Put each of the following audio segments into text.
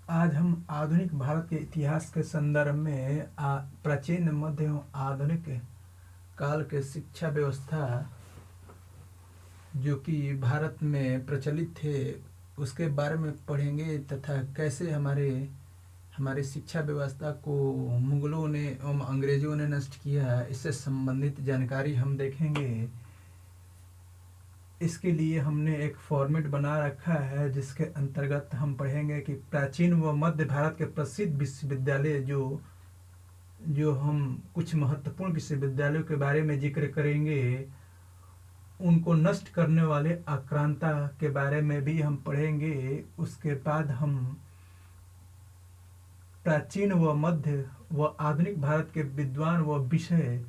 आज हम आधुनिक भारत के इतिहास के संदर्भ में प्राचीन मध्य एवं आधुनिक काल के शिक्षा व्यवस्था जो कि भारत में प्रचलित थे उसके बारे में पढ़ेंगे तथा कैसे हमारे हमारी शिक्षा व्यवस्था को मुगलों ने एवं अंग्रेजों ने नष्ट किया, इससे संबंधित जानकारी हम देखेंगे। इसके लिए हमने एक फॉर्मेट बना रखा है जिसके अंतर्गत हम पढ़ेंगे कि प्राचीन व मध्य भारत के प्रसिद्ध विश्वविद्यालय जो जो हम कुछ महत्वपूर्ण विश्वविद्यालयों के बारे में जिक्र करेंगे, उनको नष्ट करने वाले आक्रांता के बारे में भी हम पढ़ेंगे। उसके बाद हम प्राचीन व मध्य व आधुनिक भारत के विद्वान व विषय,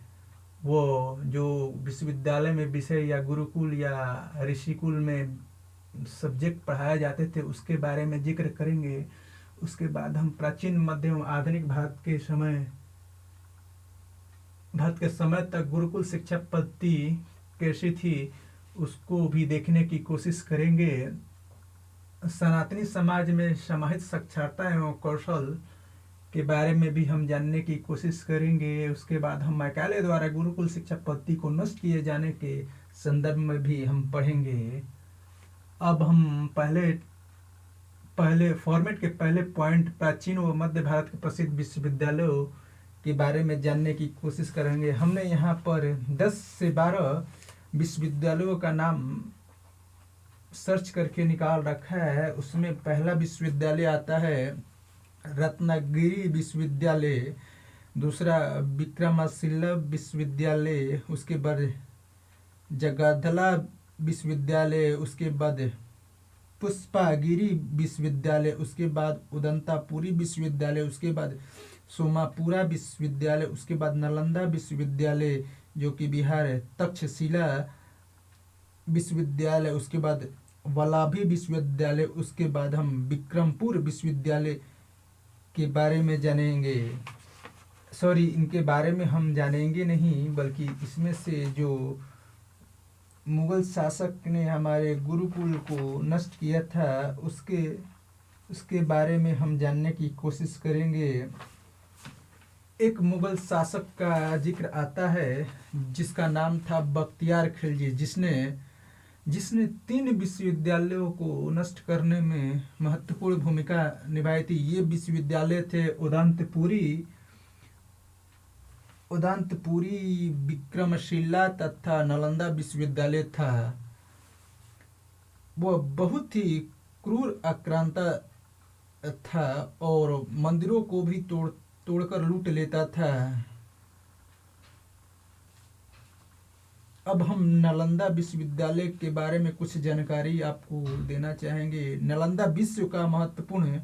वो जो विश्वविद्यालय में विषय या गुरुकुल या ऋषिकुल में सब्जेक्ट पढ़ाए जाते थे उसके बारे में जिक्र करेंगे। उसके बाद हम प्राचीन मध्य एवं आधुनिक भारत के समय तक गुरुकुल शिक्षा पद्धति कैसी थी उसको भी देखने की कोशिश करेंगे। सनातनी समाज में समाहित साक्षरता एवं कौशल के बारे में भी हम जानने की कोशिश करेंगे। उसके बाद हम मैकाले द्वारा गुरुकुल शिक्षा पद्धति को नष्ट किए जाने के संदर्भ में भी हम पढ़ेंगे। अब हम पहले पहले फॉर्मेट के पहले पॉइंट प्राचीन व मध्य भारत के प्रसिद्ध विश्वविद्यालयों के बारे में जानने की कोशिश करेंगे। हमने यहाँ पर 10 से 12 विश्वविद्यालयों का नाम सर्च करके निकाल रखा है। उसमें पहला विश्वविद्यालय आता है रत्नागिरी विश्वविद्यालय, दूसरा विक्रमशिला विश्वविद्यालय, उसके बाद जगदला विश्वविद्यालय, उसके बाद पुष्पागिरी विश्वविद्यालय, उसके बाद उदंतापुरी विश्वविद्यालय, उसके बाद सोमापुरा विश्वविद्यालय, उसके बाद नालंदा विश्वविद्यालय जो कि बिहार है, तक्षशिला विश्वविद्यालय, उसके बाद वल्लभी विश्वविद्यालय, उसके बाद हम विक्रमपुर विश्वविद्यालय के बारे में जानेंगे। इनके बारे में हम जानेंगे नहीं, बल्कि इसमें से जो मुगल शासक ने हमारे गुरुकुल को नष्ट किया था उसके बारे में हम जानने की कोशिश करेंगे। एक मुगल शासक का जिक्र आता है जिसका नाम था बख्तियार खिलजी, जिसने 3 विश्वविद्यालयों को नष्ट करने में महत्वपूर्ण भूमिका निभाई थी। ये विश्वविद्यालय थे उदंतपुरी, विक्रमशिला तथा नालंदा विश्वविद्यालय था। वह बहुत ही क्रूर आक्रांता था और मंदिरों को भी तोड़कर लूट लेता था। अब हम नालंदा विश्वविद्यालय के बारे में कुछ जानकारी आपको देना चाहेंगे। नालंदा विश्व का महत्वपूर्ण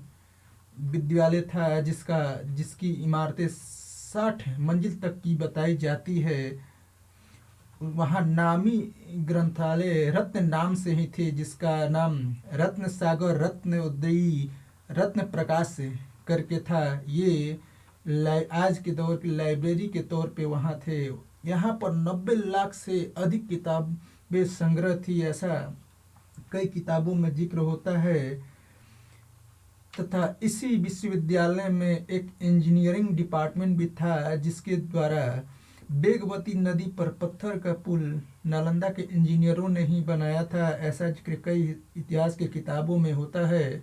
विद्यालय था जिसकी इमारतें 60 मंजिल तक की बताई जाती है। वहाँ नामी ग्रंथालय रत्न नाम से ही थे, जिसका नाम रत्न सागर, रत्न उदयी, रत्न प्रकाश करके था। ये आज के दौर की लाइब्रेरी के तौर पे वहाँ थे। यहाँ पर 90 लाख से अधिक किताबें संग्रह थी, ऐसा कई किताबों में जिक्र होता है। तथा इसी विश्वविद्यालय में एक इंजीनियरिंग डिपार्टमेंट भी था जिसके द्वारा बेगमती नदी पर पत्थर का पुल नालंदा के इंजीनियरों ने ही बनाया था, ऐसा जिक्र कई इतिहास के किताबों में होता है।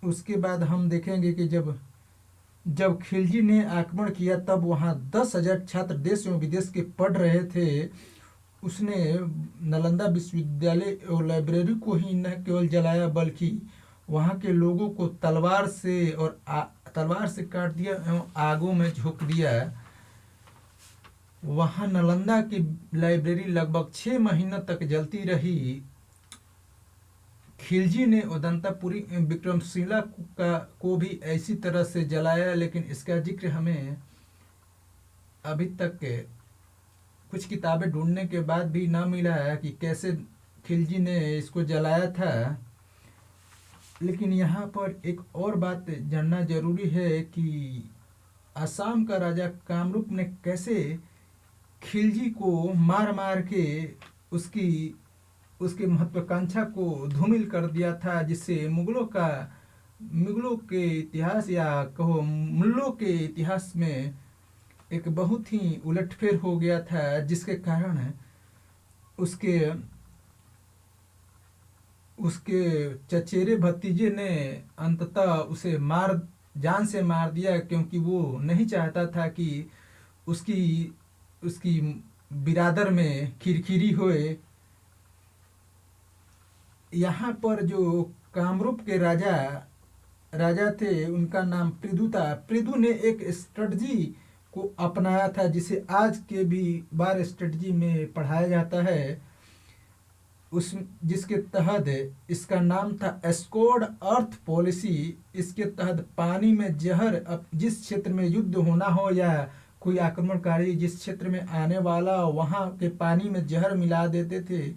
उसके बाद हम देखेंगे कि जब खिलजी ने आक्रमण किया तब वहाँ 10,000 छात्र देश एवं विदेश के पढ़ रहे थे। उसने नालंदा विश्वविद्यालय और लाइब्रेरी को ही न केवल जलाया बल्कि वहाँ के लोगों को तलवार से काट दिया एवं आगों में झोंक दिया। वहाँ नालंदा की लाइब्रेरी लगभग 6 महीनों तक जलती रही। खिलजी ने उदंतापुरी विक्रमशिला को भी ऐसी तरह से जलाया, लेकिन इसका जिक्र हमें अभी तक कुछ किताबें ढूंढने के बाद भी ना मिला है कि कैसे खिलजी ने इसको जलाया था। लेकिन यहाँ पर एक और बात जानना जरूरी है कि असम का राजा कामरूप ने कैसे खिलजी को मार मार के उसकी महत्वाकांक्षा को धूमिल कर दिया था, जिससे मुगलों का मुगलों के इतिहास या कहो मुल्लों के इतिहास में एक बहुत ही उलटफेर हो गया था, जिसके कारण उसके उसके चचेरे भतीजे ने अंततः उसे मार जान से मार दिया, क्योंकि वो नहीं चाहता था कि उसकी उसकी बिरादर में खिरखिरी होए। यहाँ पर जो कामरूप के राजा राजा थे, उनका नाम पृथु था। पृथु ने एक स्ट्रेटजी को अपनाया था, जिसे आज के भी बार स्ट्रेटजी में पढ़ाया जाता है, उस जिसके तहत इसका नाम था एस्कोर्ड अर्थ पॉलिसी। इसके तहत पानी में जहर, अब जिस क्षेत्र में युद्ध होना हो या कोई आक्रमणकारी जिस क्षेत्र में आने वाला, वहाँ के पानी में जहर मिला देते थे,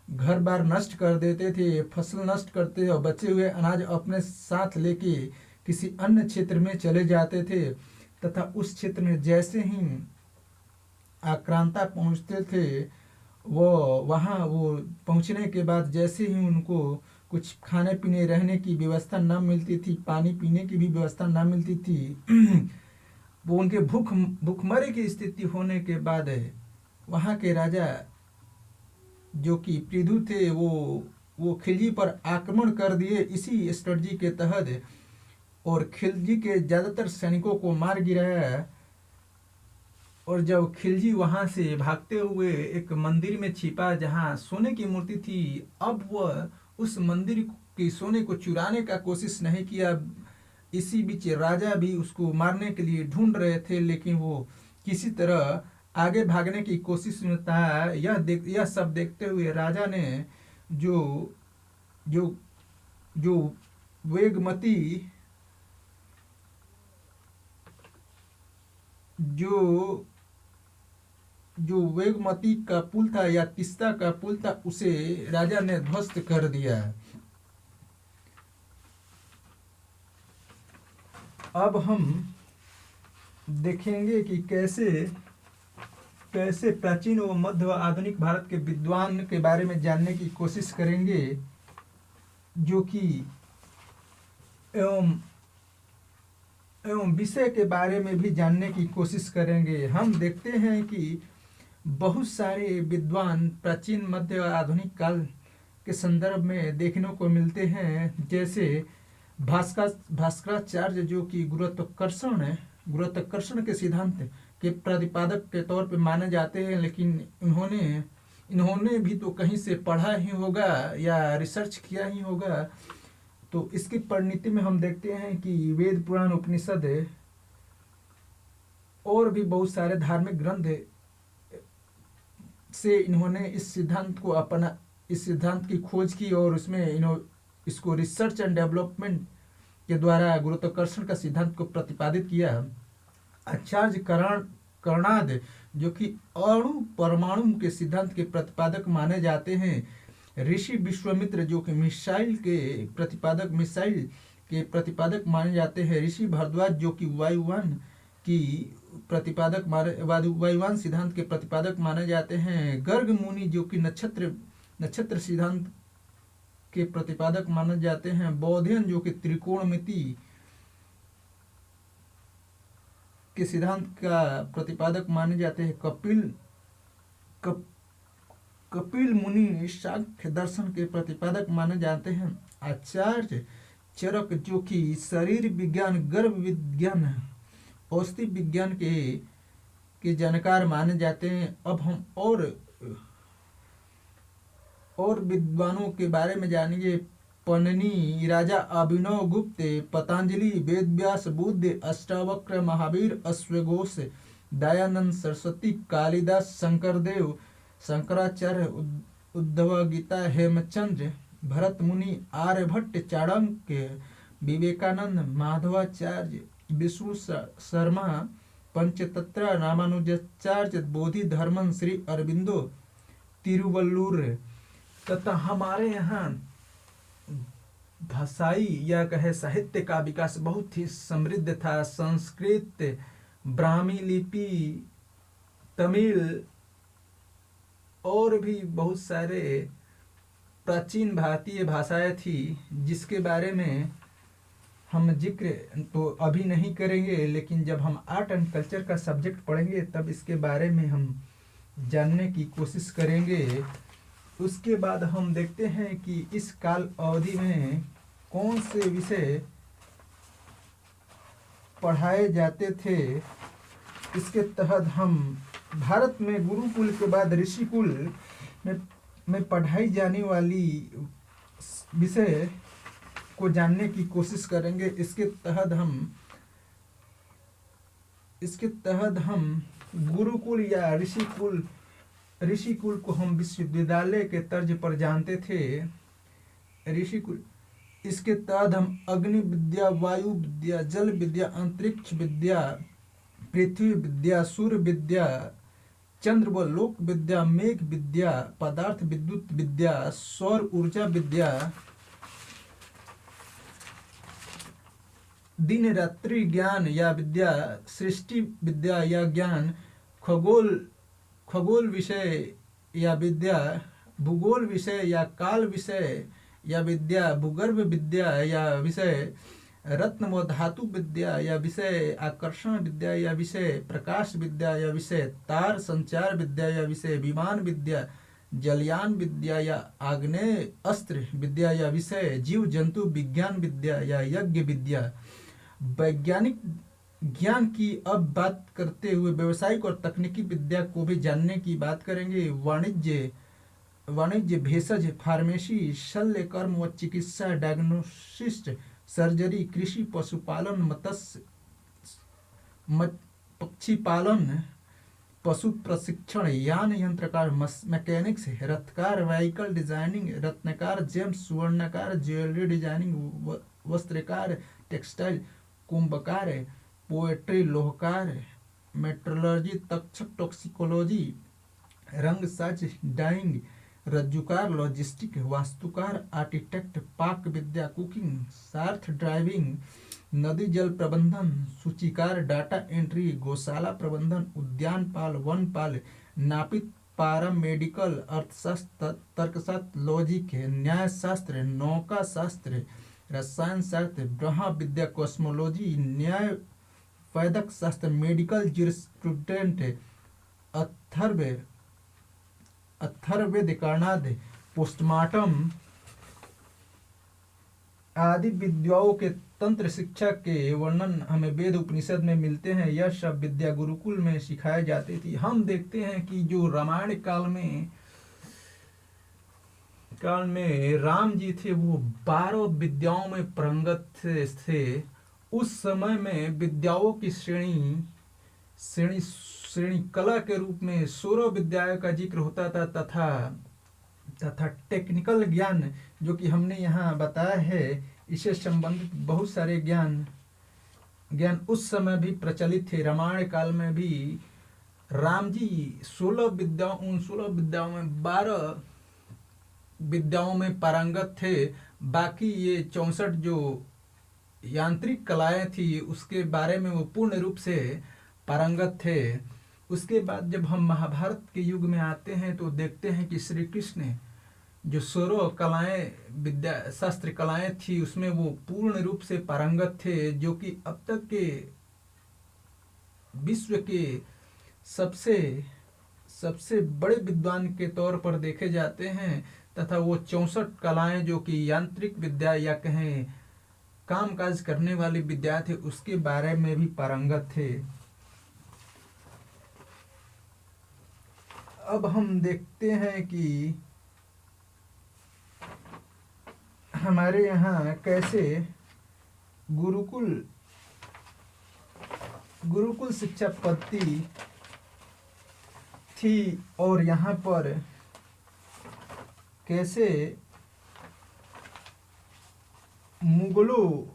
घर बार नष्ट कर देते थे, फसल नष्ट करते और बचे हुए अनाज अपने साथ लेके किसी अन्य क्षेत्र में चले जाते थे, तथा उस क्षेत्र में जैसे ही आक्रांता पहुंचते थे, वो वहाँ वो पहुंचने के बाद जैसे ही उनको कुछ खाने पीने रहने की व्यवस्था न मिलती थी, पानी पीने की भी व्यवस्था न मिलती थी, वो उनके भूखमरी की स्थिति होने के बाद वहाँ के राजा जो कि पृथु थे, वो खिलजी पर आक्रमण कर दिए इसी स्ट्रेटजी के तहत, और खिलजी के ज़्यादातर सैनिकों को मार गिराया। और जब खिलजी वहां से भागते हुए एक मंदिर में छिपा जहां सोने की मूर्ति थी, अब वह उस मंदिर की सोने को चुराने का कोशिश नहीं किया। इसी बीच राजा भी उसको मारने के लिए ढूंढ रहे थे, लेकिन वो किसी तरह आगे भागने की कोशिश में था। यह सब देखते हुए राजा ने जो जो जो वेगमती जो जो वेगमती का पुल था या तिस्ता का पुल था, उसे राजा ने ध्वस्त कर दिया। अब हम देखेंगे कि कैसे कैसे प्राचीन व मध्य व आधुनिक भारत के विद्वान के बारे में जानने की कोशिश करेंगे, जो कि एवं एवं विषय के बारे में भी जानने की कोशिश करेंगे। हम देखते हैं कि बहुत सारे विद्वान प्राचीन मध्य और आधुनिक काल के संदर्भ में देखने को मिलते हैं, जैसे भास्कराचार्य, जो कि गुरुत्वाकर्षण के सिद्धांत के प्रतिपादक के तौर पे माने जाते हैं, लेकिन इन्होंने इन्होंने भी तो कहीं से पढ़ा ही होगा या रिसर्च किया ही होगा। तो इसकी परिणति में हम देखते हैं कि वेद पुराण उपनिषद और भी बहुत सारे धार्मिक ग्रंथ से इन्होंने इस सिद्धांत की खोज की, और उसमें इसको रिसर्च एंड डेवलपमेंट के द्वारा गुरुत्वाकर्षण का सिद्धांत को प्रतिपादित किया। आचार्य कर्णाद, जो कि अणु परमाणु के सिद्धांत के प्रतिपादक माने जाते हैं। ऋषि विश्वामित्र, जो कि मिसाइल के प्रतिपादक माने जाते हैं। ऋषि भारद्वाज, जो कि वायुयान सिद्धांत के प्रतिपादक माने जाते हैं। गर्ग मुनि, जो कि नक्षत्र सिद्धांत के प्रतिपादक माने जाते हैं। बौधियन, जो कि त्रिकोणमिति के सिद्धांत का प्रतिपादक माने जाते हैं। कपिल मुनि सांख्य दर्शन के प्रतिपादक माने जाते हैं। आचार्य चरक, जो कि शरीर विज्ञान, गर्भ विज्ञान, औषधि विज्ञान के जानकार माने जाते हैं। अब हम और विद्वानों के बारे में जानेंगे। पन्नी, राजा अभिनव गुप्त, पतंजलि, वेदव्यास, बुद्ध, अष्टावक्र, महावीर, अश्वघोष, दयानंद सरस्वती, कालिदास, शंकरदेव, शंकराचार्य, उद्धव गीता, हेमचंद्र, भरत मुनि, आर्यभट्ट, चाणक्य, विवेकानंद, माधवाचार्य, विष्णु शर्मा, पंचतत्रा, रामानुजाचार्य, बोधि धर्मन, श्री अरविंदो, तिरुवल्लुर। तथा हमारे यहाँ भाषाई या कहे साहित्य का विकास बहुत ही समृद्ध था। संस्कृत, ब्राह्मी लिपि, तमिल और भी बहुत सारे प्राचीन भारतीय भाषाएं थी, जिसके बारे में हम जिक्र तो अभी नहीं करेंगे, लेकिन जब हम आर्ट एंड कल्चर का सब्जेक्ट पढ़ेंगे तब इसके बारे में हम जानने की कोशिश करेंगे। उसके बाद हम देखते हैं कि इस काल अवधि में कौन से विषय पढ़ाए जाते थे। इसके तहत हम भारत में गुरुकुल के बाद ऋषिकुल में पढ़ाई जाने वाली विषय को जानने की कोशिश करेंगे। इसके तहत हम गुरुकुल या ऋषिकुल को हम विश्वविद्यालय के तर्ज पर जानते थे। ऋषिकुल, इसके तहत हम अग्नि विद्या, वायु विद्या, जल विद्या, अंतरिक्ष विद्या, पृथ्वी विद्या, सूर्य विद्या, चंद्र व लोक विद्या, मेघ विद्या, पदार्थ विद्युत विद्या, सौर ऊर्जा विद्या, दिन रात्रि ज्ञान या विद्या, सृष्टि विद्या या ज्ञान, खगोल विषय या विद्या, भूगोल विषय या काल विषय या विद्या, भूगर्भ विद्या या विषय, रत्न व धातु विद्या या विषय, आकर्षण विद्या या विषय, प्रकाश विद्या या विषय, तार संचार विद्या या विषय, विमान विद्या, जलयान विद्या या आग्नेय अस्त्र विद्या या विषय, जीव जंतु विज्ञान विद्या या यज्ञ विद्या। वैज्ञानिक ज्ञान की अब बात करते हुए व्यवसायिक और तकनीकी विद्या को भी जानने की बात करेंगे। वाणिज्य, भेषज, फार्मेसी, शल्य कर्म व चिकित्सा, डायग्नोसिस्ट, सर्जरी, कृषि, पशुपालन, मत्स्य पक्षी पालन, पशु प्रशिक्षण, यान यंत्रकार, मैकेनिक्स, रथकार, व्हीकल डिजाइनिंग, रत्नकार, जेम्स, सुवर्णकार, ज्वेलरी डिजाइनिंग, वस्त्रकार, टेक्सटाइल, कुंभकार, पोएट्री, लोहकार, मेट्रोलॉजी, तक्षक, टॉक्सिकोलॉजी, रंगसाज, डाइंग, रज्जुकार, लॉजिस्टिक, वास्तुकार, आर्किटेक्ट, पाक विद्या, कुकिंग, सार्थ ड्राइविंग, नदी जल प्रबंधन, सूचीकार, डाटा एंट्री, गौशाला प्रबंधन, उद्यानपाल, वनपाल, नापित, पारामेडिकल, अर्थशास्त्र, तर्कशास्त्र, लॉजिक, न्यायशास्त्र, नौका शास्त्र, रसायन शास्त्र, ब्रह्म विद्या, कॉस्मोलॉजी, न्याय वैदिक शास्त्र, मेडिकल ज्यूरिस्प्रूडेंट, अथर्ववेद, कर्णाद, पोस्टमार्टम आदि विद्याओं के तंत्र शिक्षा के वर्णन हमें वेद उपनिषद में मिलते हैं। यह सब विद्या गुरुकुल में सिखाई जाती थी। हम देखते हैं कि जो रामायण काल में राम जी थे वो 12 विद्याओं में पारंगत थे। उस समय में विद्याओं की श्रेणी कला के रूप में 16 विद्याओं का जिक्र होता था तथा टेक्निकल ज्ञान जो कि हमने यहाँ बताया है, इससे संबंधित बहुत सारे ज्ञान उस समय भी प्रचलित थे। रामायण काल में भी राम जी 16 विद्याओं में 12 विद्याओं में पारंगत थे। बाकी ये 64 जो यांत्रिक कलाएं थी उसके बारे में वो पूर्ण रूप से पारंगत थे। उसके बाद जब हम महाभारत के युग में आते हैं तो देखते हैं कि श्री कृष्ण जो 16 कलाएं विद्या शास्त्र कलाएं थी उसमें वो पूर्ण रूप से पारंगत थे, जो कि अब तक के विश्व के सबसे बड़े विद्वान के तौर पर देखे जाते हैं। तथा वो 64 कलाएं जो कि यांत्रिक विद्या या कहें कामकाज करने वाली विद्या थे उसके बारे में भी पारंगत थे। अब हम देखते हैं कि हमारे यहाँ कैसे गुरुकुल शिक्षा पद्धति थी और यहाँ पर कैसे मुगलों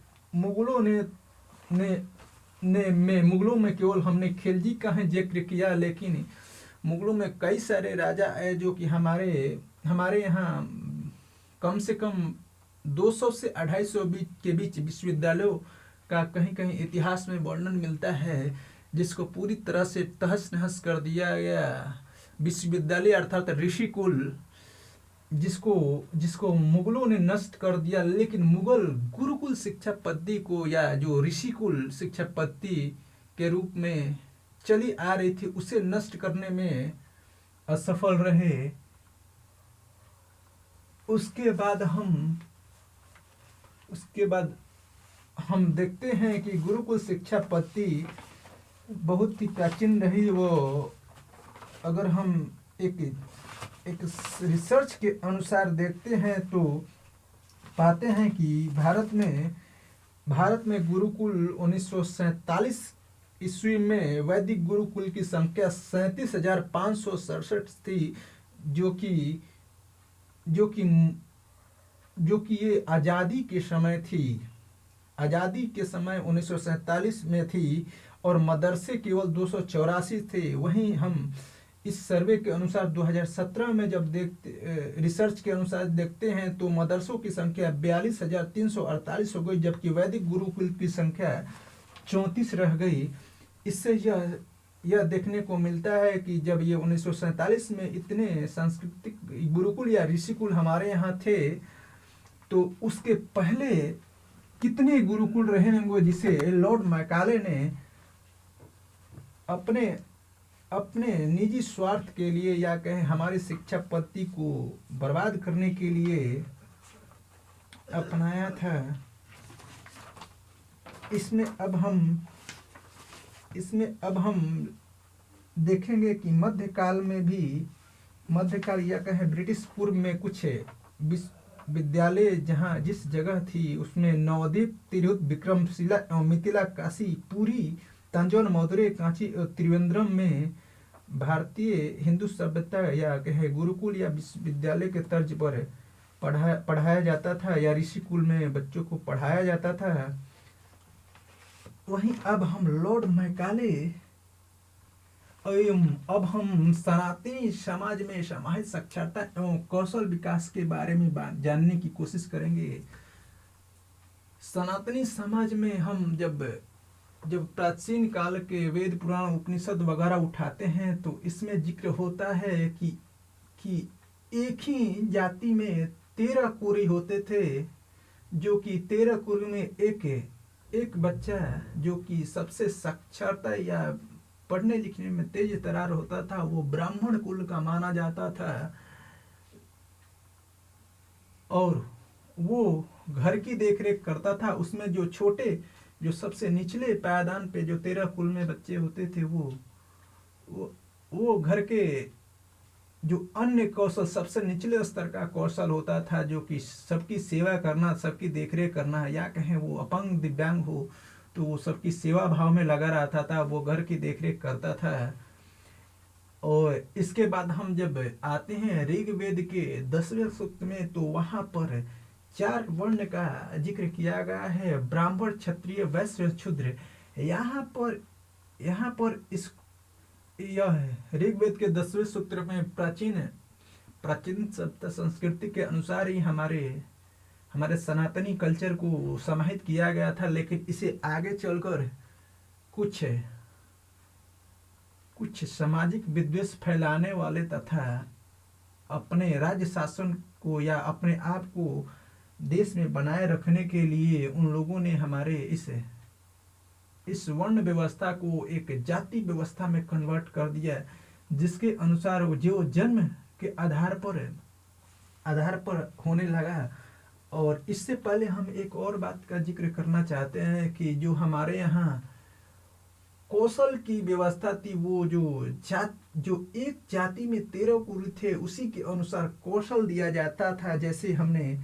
में केवल हमने खिलजी का ही जिक्र किया, लेकिन मुगलों में कई सारे राजा आए जो कि हमारे यहाँ कम से कम 200 से 250 के बीच विश्वविद्यालयों का कहीं कहीं इतिहास में वर्णन मिलता है, जिसको पूरी तरह से तहस नहस कर दिया गया। विश्वविद्यालय अर्थात ऋषिकुल जिसको जिसको मुगलों ने नष्ट कर दिया, लेकिन मुगल गुरुकुल शिक्षा पद्धति को या जो ऋषिकुल शिक्षा पद्धति के रूप में चली आ रही थी उसे नष्ट करने में असफल रहे। उसके बाद हम देखते हैं कि गुरुकुल शिक्षा पद्धति बहुत ही प्राचीन रही। वो अगर हम एक एक रिसर्च के अनुसार देखते हैं तो पाते हैं कि भारत में गुरुकुल 1947 ईस्वी में वैदिक गुरुकुल की संख्या 37,567 थी, जो कि जो कि जो कि ये आज़ादी के समय थी। आज़ादी के समय 1947 में थी और मदरसे केवल 284 थे। वहीं हम इस सर्वे के अनुसार 2017 में जब रिसर्च के अनुसार देखते हैं तो मदरसों की संख्या 42,348 हो गई, जबकि वैदिक गुरुकुल की संख्या 34 रह गई। इससे यह देखने को मिलता है कि जब ये 1947 में इतने सांस्कृतिक गुरुकुल या ऋषिकुल हमारे यहाँ थे तो उसके पहले कितने गुरुकुल रहे होंगे, जिसे लॉर्ड मैकाले ने अपने निजी स्वार्थ के लिए या कहें हमारी शिक्षा पद्धति को बर्बाद करने के लिए अपनाया था। इसमें अब हम देखेंगे कि मध्यकाल या कहें ब्रिटिश पूर्व में कुछ विद्यालय जिस जगह थी उसमें नवद्वीप, तिरहुत, विक्रमशिला एवं मिथिला, काशी, पुरी, तंजौर, मदुरै, कांची और त्रिवेंद्रम में भारतीय हिंदू सभ्यता या कहे गुरुकुल या विश्वविद्यालय के तर्ज पर पढ़ाया जाता था या ऋषिकुल में बच्चों को पढ़ाया जाता था। वहीं अब हम लॉर्ड मैकाले अब हम सनातनी समाज में सामाजिक साक्षरता एवं कौशल विकास के बारे में जानने की कोशिश करेंगे। सनातनी समाज में हम जब प्राचीन काल के वेद, पुराण, उपनिषद वगैरह उठाते हैं तो इसमें जिक्र होता है कि एक ही जाति में 13 कुरी होते थे, जो कि 13 कुरी में एक बच्चा जो कि सबसे साक्षरता या पढ़ने लिखने में तेज तरार होता था वो ब्राह्मण कुल का माना जाता था और वो घर की देखरेख करता था। उसमें जो सबसे निचले पायदान पे जो 13 कुल में बच्चे होते थे वो घर के जो अन्य कौशल सबसे निचले स्तर का कौशल होता था, जो कि सबकी सेवा करना, सबकी देखरेख करना, या कहें वो अपंग दिव्यांग हो तो वो सबकी सेवा भाव में लगा रहता था, वो घर की देखरेख करता था। और इसके बाद हम जब आते हैं ऋग्वेद के 10वें सूक्त में तो वहां पर 4 वर्ण का जिक्र किया गया है, ब्राह्मण, क्षत्रिय, वैश्य, शूद्र। यहाँ पर इस यह ऋग्वेद के 10वें सूत्र में प्राचीन सभ्यता संस्कृति के अनुसार ही हमारे सनातनी कल्चर को समाहित किया गया था, लेकिन इसे आगे चलकर कुछ सामाजिक विद्वेष फैलाने वाले तथा अपने राज्य शासन को या अपने आप को देश में बनाए रखने के लिए उन लोगों ने हमारे इस वर्ण व्यवस्था को एक जाति व्यवस्था में कन्वर्ट कर दिया, जिसके अनुसार जो जन्म के आधार पर होने लगा। और इससे पहले हम एक और बात का जिक्र करना चाहते हैं कि जो हमारे यहाँ कौशल की व्यवस्था थी, वो जो एक जाति में 13 कुल थे उसी के अनुसार कौशल दिया जाता था। जैसे हमने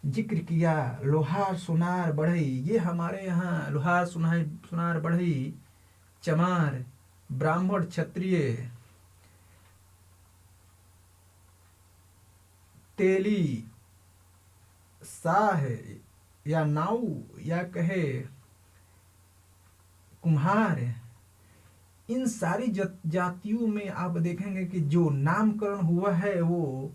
जिक्र किया लोहार, सुनार, बढ़ई, ये हमारे यहाँ लोहार, सुनार, बढ़ई, चमार, ब्राह्मण, क्षत्रिय, तेली, साह या नाऊ या कहे कुम्हार, इन सारी जातियों में आप देखेंगे कि जो नामकरण हुआ है वो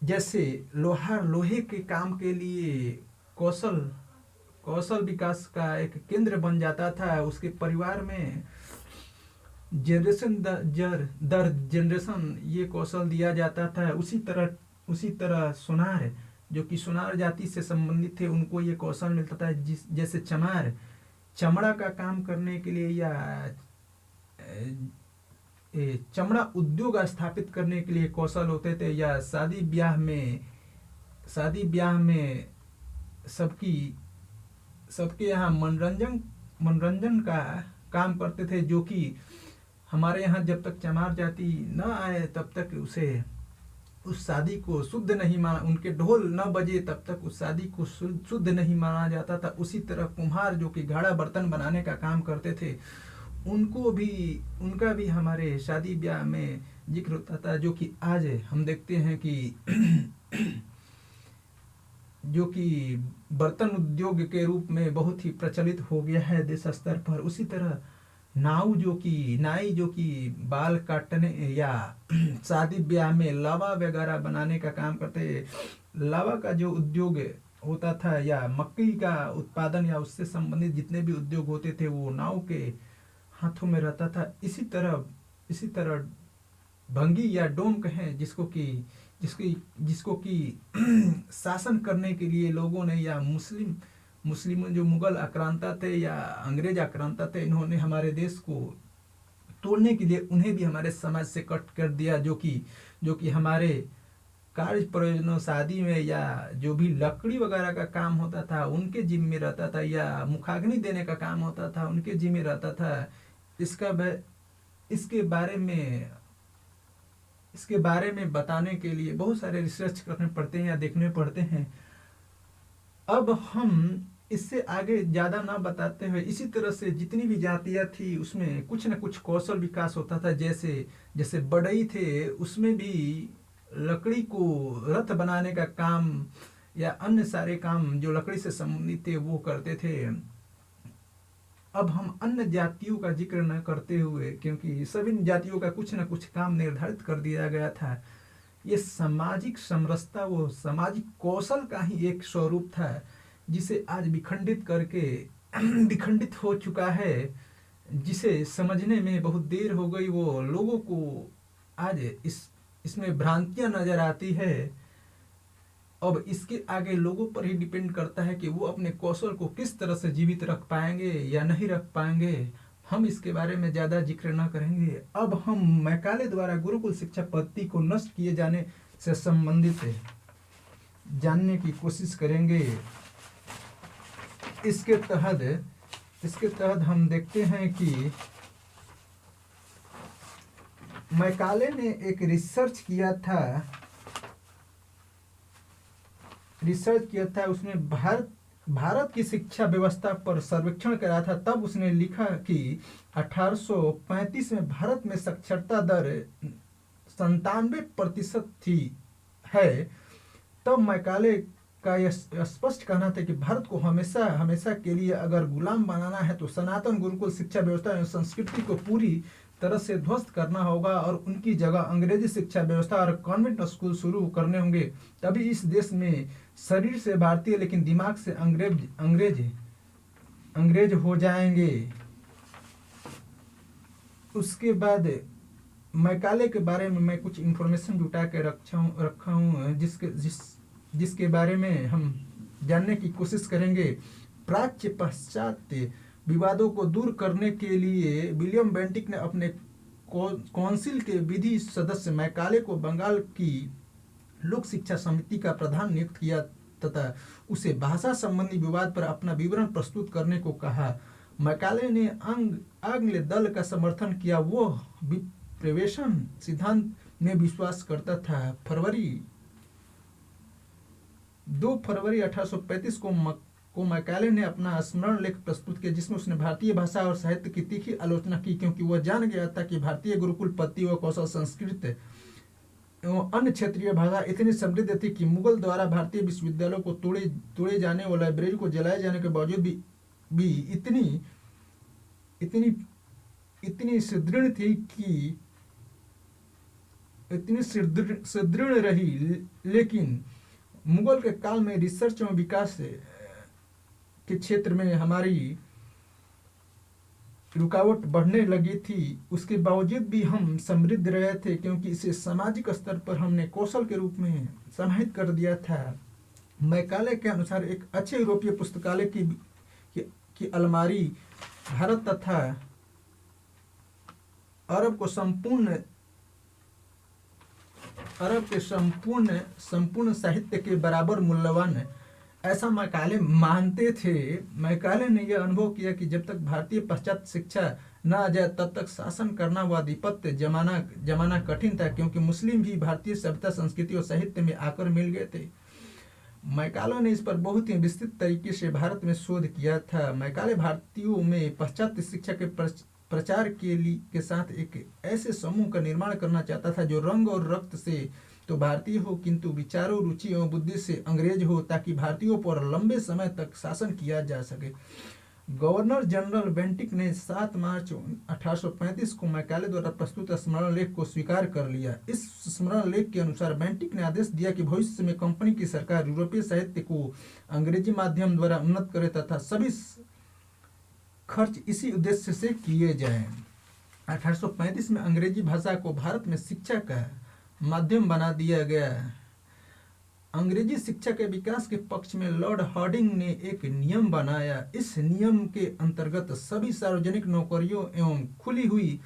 जैसे लोहे के काम के लिए कौशल विकास का एक केंद्र बन जाता था। उसके परिवार में जनरेशन दर जनरेशन ये कौशल दिया जाता था। उसी तरह उसी तरह सोनार, जो कि सोनार जाति से संबंधित थे, उनको ये कौशल मिलता था। जैसे चमार, चमड़ा का काम करने के लिए या चमड़ा उद्योग स्थापित करने के लिए कौशल होते थे, या शादी ब्याह में सबकी सबके यहाँ मनोरंजन का काम करते थे, जो कि हमारे यहाँ जब तक चमार जाति न आए तब तक उस शादी को शुद्ध नहीं माना, उनके ढोल न बजे तब तक उस शादी को शुद्ध नहीं माना जाता था। उसी तरह कुम्हार, जो कि घड़ा बर्तन बनाने का काम करते थे, उनका भी हमारे शादी ब्याह में जिक्र होता था, जो कि आज हम देखते हैं कि जो कि बर्तन उद्योग के रूप में बहुत ही प्रचलित हो गया है देश स्तर पर। उसी तरह नाई, जो कि बाल काटने या शादी ब्याह में लावा वगैरह बनाने का काम करते। लावा का जो उद्योग होता था, या मक्की का उत्पादन या उससे संबंधित जितने भी उद्योग होते थे, वो नाव के हाथों में रहता था। इसी तरह भंगी या डोम कहें, जिसको कि शासन करने के लिए लोगों ने, या मुस्लिम जो मुगल आक्रांता थे या अंग्रेज आक्रांता थे, इन्होंने हमारे देश को तोड़ने के लिए उन्हें भी हमारे समाज से कट कर दिया, जो कि हमारे कार्य प्रयोजनों, शादी में या जो भी लकड़ी वगैरह का काम होता था उनके जिम्मे रहता था, या मुखाग्नि देने का काम होता था उनके जिम्मे रहता था। इसके बारे में बताने के लिए बहुत सारे रिसर्च करने पड़ते हैं या देखने पड़ते हैं। अब हम इससे आगे ज़्यादा ना बताते हुए, इसी तरह से जितनी भी जातियाँ थी उसमें कुछ न कुछ कौशल विकास होता था। जैसे बढ़ई थे, उसमें भी लकड़ी को रथ बनाने का काम या अन्य सारे काम जो लकड़ी से संबंधित थे वो करते थे। अब हम अन्य जातियों का जिक्र न करते हुए, क्योंकि सभी जातियों का कुछ न कुछ काम निर्धारित कर दिया गया था, ये सामाजिक समरसता, वो सामाजिक कौशल का ही एक स्वरूप था, जिसे आज विखंडित हो चुका है, जिसे समझने में बहुत देर हो गई। वो लोगों को आज इसमें भ्रांतियां नजर आती है। अब इसके आगे लोगों पर ही डिपेंड करता है कि वो अपने कौशल को किस तरह से जीवित रख पाएंगे या नहीं रख पाएंगे। हम इसके बारे में ज़्यादा जिक्र ना करेंगे। अब हम मैकाले द्वारा गुरुकुल शिक्षा पद्धति को नष्ट किए जाने से संबंधित जानने की कोशिश करेंगे। इसके तहत हम देखते हैं कि मैकाले ने एक रिसर्च किया था। उसने भारत की शिक्षा व्यवस्था पर सर्वेक्षण करा था। तब उसने लिखा कि 1835 में भारत में साक्षरता दर 97% है। तब मैकाले का यह स्पष्ट कहना था कि भारत को हमेशा के लिए अगर गुलाम बनाना है तो सनातन गुरुकुल शिक्षा व्यवस्था एवं संस्कृति को पूरी तरह से ध्वस्त करना होगा और उनकी जगह अंग्रेजी शिक्षा व्यवस्था और कॉन्वेंट स्कूल शुरू करने होंगे। तभी इस देश में शरीर से भारतीय लेकिन दिमाग से अंग्रेज हो जाएंगे। उसके बाद मैकाले के बारे में मैं कुछ इन्फॉर्मेशन जुटा के रखा हूँ जिसके बारे में हम जानने की कोशिश करेंगे। प्राच्य पाश्चात्य विवादों को दूर करने के लिए विलियम बेंटिक ने अपने काउंसिल के विधि सदस्य मैकाले को बंगाल की लोक शिक्षा समिति का प्रधान नियुक्त किया तथा उसे भाषा संबंधी विवाद पर अपना विवरण प्रस्तुत करने को कहा। मैकाले ने आंग्ल दल का समर्थन किया। वो विप्रवेशन सिद्धांत में विश्वास करता था। 2 फरवरी 1835 को मैकाले ने अपना स्मरण लेख प्रस्तुत किया, जिसमें उसने भारतीय भाषा और साहित्य की तीखी आलोचना की, क्योंकि वह जान गया था कि भारतीय गुरुकुल पद्धति व कौशल संस्कृत एवं अन्य क्षेत्रीय भाषा इतनी समृद्ध थी कि मुगल द्वारा भारतीय विश्वविद्यालयों को तोड़े जाने और लाइब्रेरी को जलाए जाने के बावजूद भी इतनी सुदृढ़ रही। लेकिन मुगल के काल में रिसर्च एवं विकास के क्षेत्र में रुकावट बढ़ने लगी थी, उसके बावजूद भी हम समृद्ध रहे थे, क्योंकि इसे सामाजिक स्तर पर हमने कौशल के रूप में समाहित कर दिया था। मैकाले के अनुसार एक अच्छे यूरोपीय पुस्तकालय की अलमारी भारत तथा अरब के संपूर्ण साहित्य के बराबर मूल्यवान है, ऐसा मैकाले मानते थे। मैकाले ने यह अनुभव किया कि जब तक भारतीय पाश्चात्य शिक्षा न आ जाए तब तक शासन करना व आधिपत्य जमाना कठिन था, क्योंकि मुस्लिम भी भारतीय सभ्यता, संस्कृति और साहित्य में आकर मिल गए थे। मैकाले ने इस पर बहुत ही विस्तृत तरीके से भारत में शोध किया था। मैकाले भारतीयों में पाश्चात्य शिक्षा के प्रचार के साथ एक ऐसे समूह का निर्माण करना चाहता था जो रंग और रक्त से तो भारतीय हो, किंतु विचारों, रुचि एवं बुद्धि से अंग्रेज हो, ताकि भारतीयों पर लंबे समय तक शासन किया जा सके। गवर्नर जनरल बेंटिक ने 7 मार्च 1835 को मैकाले द्वारा प्रस्तुत स्मरण लेख को स्वीकार कर लिया। इस स्मरण लेख के अनुसार बेंटिक ने आदेश दिया कि भविष्य में कंपनी की सरकार यूरोपीय साहित्य को अंग्रेजी माध्यम द्वारा उन्नत करे तथा सभी खर्च इसी उद्देश्य से किए जाएं। 1835 में अंग्रेजी भाषा को भारत में शिक्षा का माध्यम बना दिया गया। अंग्रेजी शिक्षा के विकास के पक्ष में लॉर्ड हार्डिंग ने एक नियम बनाया। इस नियम के अंतर्गत सभी सार्वजनिक नौकरियों एवं खुली हुई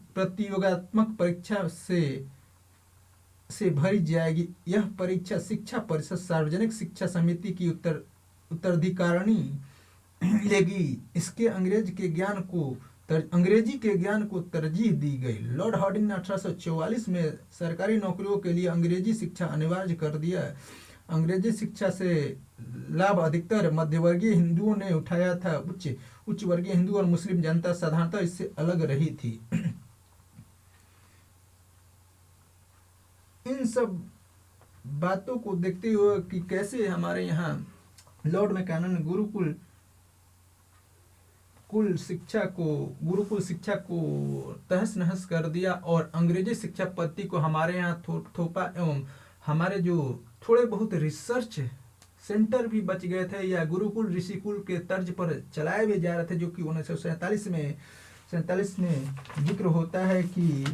प्रतियोगात्मक परीक्षा से भरी जाएगी। यह परीक्षा शिक्षा परिषद सार्वजनिक शिक्षा समिति की उत्तराधिकारिणी लेगी। इसके अंग्रेजी के ज्ञान को तरजीह दी गई। लॉर्ड हार्डिंग ने 1844 में सरकारी नौकरियों के लिए अंग्रेजी शिक्षा अनिवार्य कर दिया। अंग्रेजी शिक्षा से लाभ अधिकतर मध्यवर्गीय हिंदुओं ने उठाया था। उच्च वर्गीय हिंदू और मुस्लिम जनता साधारणतः इससे अलग रही थी। इन सब बातों को देखते हुए कि कैसे हमारे यहाँ लॉर्ड मैकाले ने गुरुकुल शिक्षा को तहस नहस कर दिया और अंग्रेजी शिक्षा पद्धति को हमारे यहाँ थोपा एवं हमारे जो थोड़े बहुत रिसर्च सेंटर भी बच गए थे या गुरुकुल ऋषिकुल के तर्ज पर चलाए भी जा रहे थे, जो कि 1947 में जिक्र होता है कि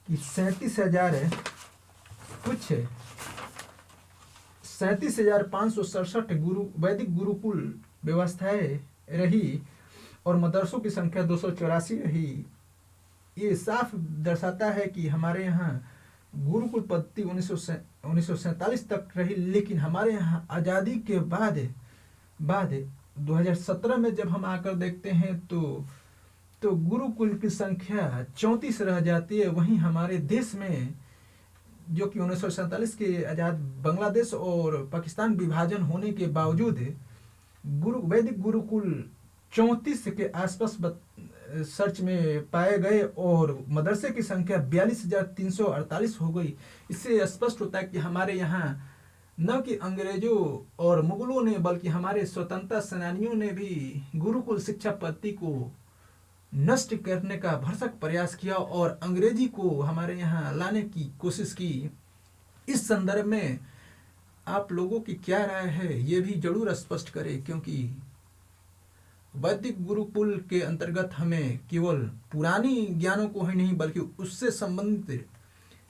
37,567 वैदिक गुरुकुल व्यवस्थाएं रही और मदरसों की संख्या 284 रही। ये साफ दर्शाता है कि हमारे यहाँ गुरुकुल पद्धति 1947 तक रही, लेकिन हमारे यहाँ आज़ादी के बाद 2017 में जब हम आकर देखते हैं तो गुरुकुल की संख्या 34 रह जाती है। वहीं हमारे देश में जो कि 1947 के आज़ाद बांग्लादेश और पाकिस्तान विभाजन होने के बावजूद वैदिक गुरुकुल 34 के आसपास सर्च में पाए गए और मदरसे की संख्या 42,348 हो गई। इससे स्पष्ट होता है कि हमारे यहाँ न कि अंग्रेजों और मुगलों ने बल्कि हमारे स्वतंत्रता सेनानियों ने भी गुरुकुल शिक्षा पद्धति को नष्ट करने का भरसक प्रयास किया और अंग्रेजी को हमारे यहाँ लाने की कोशिश की। इस संदर्भ में आप लोगों की क्या राय है ये भी जरूर स्पष्ट करें, क्योंकि वैदिक गुरुकुल के अंतर्गत हमें केवल पुरानी ज्ञानों को ही नहीं बल्कि उससे संबंधित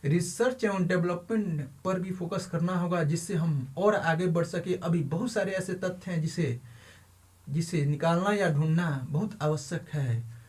रिसर्च एवं डेवलपमेंट पर भी फोकस करना होगा, जिससे हम और आगे बढ़ सके। अभी बहुत सारे ऐसे तथ्य हैं जिसे निकालना या ढूंढना बहुत आवश्यक है।